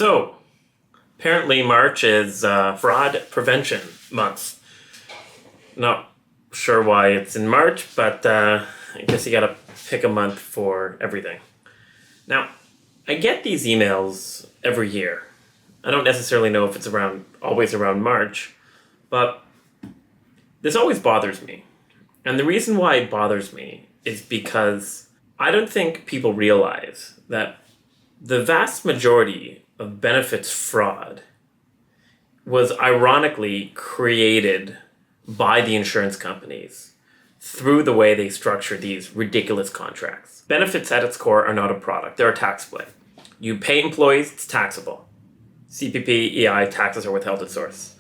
So, apparently March is fraud prevention month. Not sure why it's in March, but I guess you gotta pick a month for everything. Now, I get these emails every year. I don't necessarily know if it's always around March, but this always bothers me. And the reason why it bothers me is because I don't think people realize that the vast majority of benefits fraud was ironically created by the insurance companies through the way they structure these ridiculous contracts. Benefits at its core are not a product, they're a tax play. You pay employees, it's taxable. CPP, EI, taxes are withheld at source.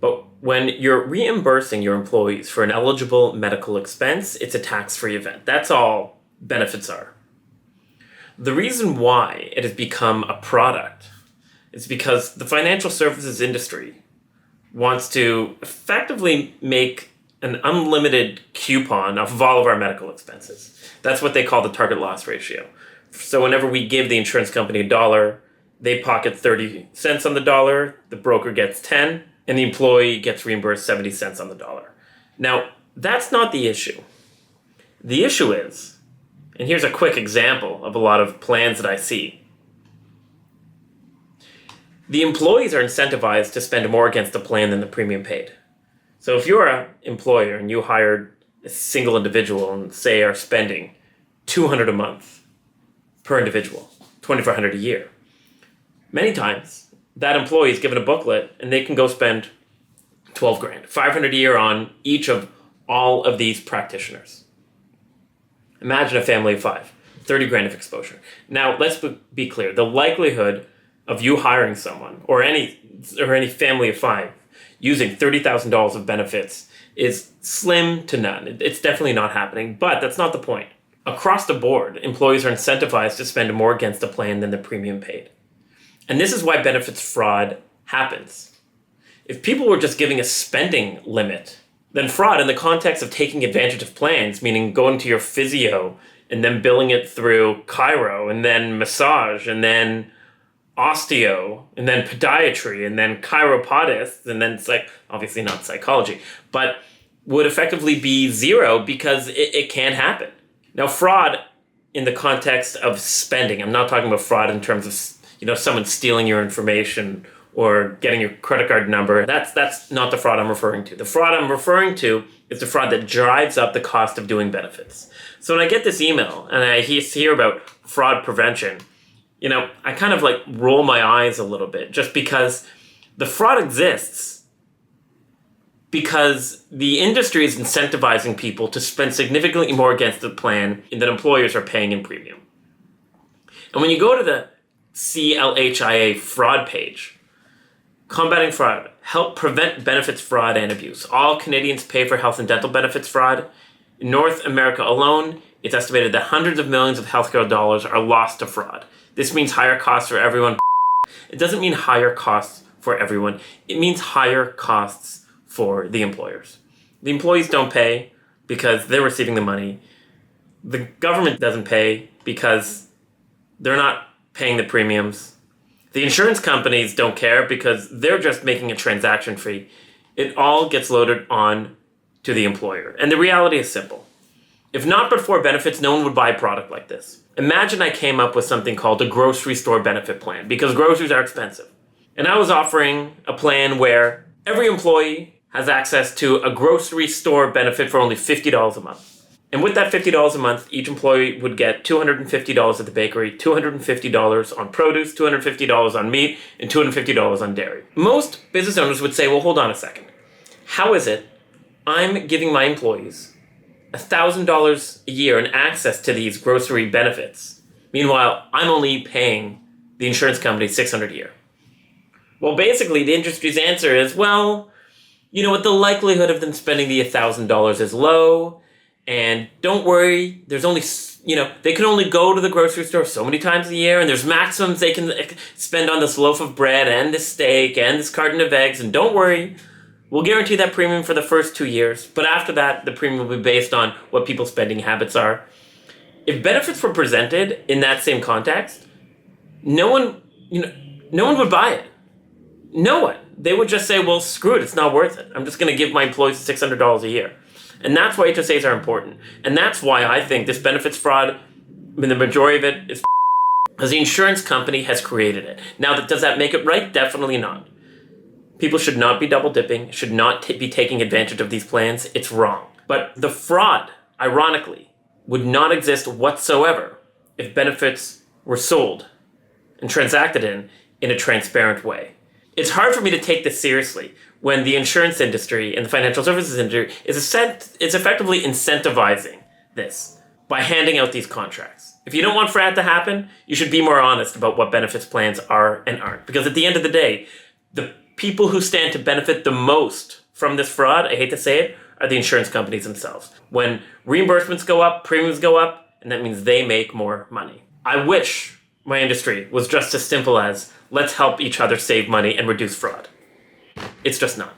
But when you're reimbursing your employees for an eligible medical expense, it's a tax-free event. That's all benefits are. The reason why it has become a product is because the financial services industry wants to effectively make an unlimited coupon off of all of our medical expenses. That's what they call the target loss ratio. So whenever we give the insurance company $1, they pocket 30 cents on the dollar, the broker gets 10, and the employee gets reimbursed 70 cents on the dollar. Now, that's not the issue. The issue is, and here's a quick example of a lot of plans that I see. The employees are incentivized to spend more against the plan than the premium paid. So if you're an employer and you hired a single individual and say are spending $200 a month per individual, $2,400 a year, many times that employee is given a booklet and they can go spend $12,000, $500 a year on each of all of these practitioners. Imagine a family of 5, $30,000 of exposure. Now, let's be clear. The likelihood of you hiring someone or any family of 5 using $30,000 of benefits is slim to none. It's definitely not happening, but that's not the point. Across the board, employees are incentivized to spend more against the plan than the premium paid. And this is why benefits fraud happens. If people were just giving a spending limit, then fraud in the context of taking advantage of plans, meaning going to your physio and then billing it through chiro and then massage and then osteo and then podiatry and then chiropodist and then obviously not psychology, but would effectively be zero because it can't happen. Now, fraud in the context of spending, I'm not talking about fraud in terms of someone stealing your information or getting your credit card number. That's not the fraud I'm referring to. The fraud I'm referring to is the fraud that drives up the cost of doing benefits. So when I get this email and I hear about fraud prevention, I kind of roll my eyes a little bit just because the fraud exists because the industry is incentivizing people to spend significantly more against the plan than employers are paying in premium. And when you go to the CLHIA fraud page, combating fraud, help prevent benefits fraud and abuse. All Canadians pay for health and dental benefits fraud. In North America alone, it's estimated that hundreds of millions of healthcare dollars are lost to fraud. This means higher costs for everyone. It doesn't mean higher costs for everyone. It means higher costs for the employers. The employees don't pay because they're receiving the money. The government doesn't pay because they're not paying the premiums. The insurance companies don't care because they're just making a transaction fee. It all gets loaded on to the employer. And the reality is simple. If not but for benefits, no one would buy a product like this. Imagine I came up with something called a grocery store benefit plan because groceries are expensive. And I was offering a plan where every employee has access to a grocery store benefit for only $50 a month. And with that $50 a month, each employee would get $250 at the bakery, $250 on produce, $250 on meat, and $250 on dairy. Most business owners would say, well, hold on a second. How is it I'm giving my employees $1,000 a year in access to these grocery benefits? Meanwhile, I'm only paying the insurance company $600 a year. Well, basically, the industry's answer is, well, you know what, the likelihood of them spending the $1,000 is low. And don't worry, there's only, they can only go to the grocery store so many times a year, and there's maximums they can spend on this loaf of bread and this steak and this carton of eggs. And don't worry, we'll guarantee that premium for the first 2 years. But after that, the premium will be based on what people's spending habits are. If benefits were presented in that same context, no one, no one would buy it. No one. They would just say, well, screw it, it's not worth it. I'm just going to give my employees $600 a year. And that's why HSAs are important. And that's why I think this benefits fraud, I mean, the majority of it is because the insurance company has created it. Now, does that make it right? Definitely not. People should not be double dipping, should not be taking advantage of these plans. It's wrong. But the fraud, ironically, would not exist whatsoever if benefits were sold and transacted in a transparent way. It's hard for me to take this seriously when the insurance industry and the financial services industry is effectively incentivizing this by handing out these contracts. If you don't want fraud to happen, you should be more honest about what benefits plans are and aren't. Because at the end of the day, the people who stand to benefit the most from this fraud, I hate to say it, are the insurance companies themselves. When reimbursements go up, premiums go up, and that means they make more money. I wish my industry was just as simple as let's help each other save money and reduce fraud. It's just not.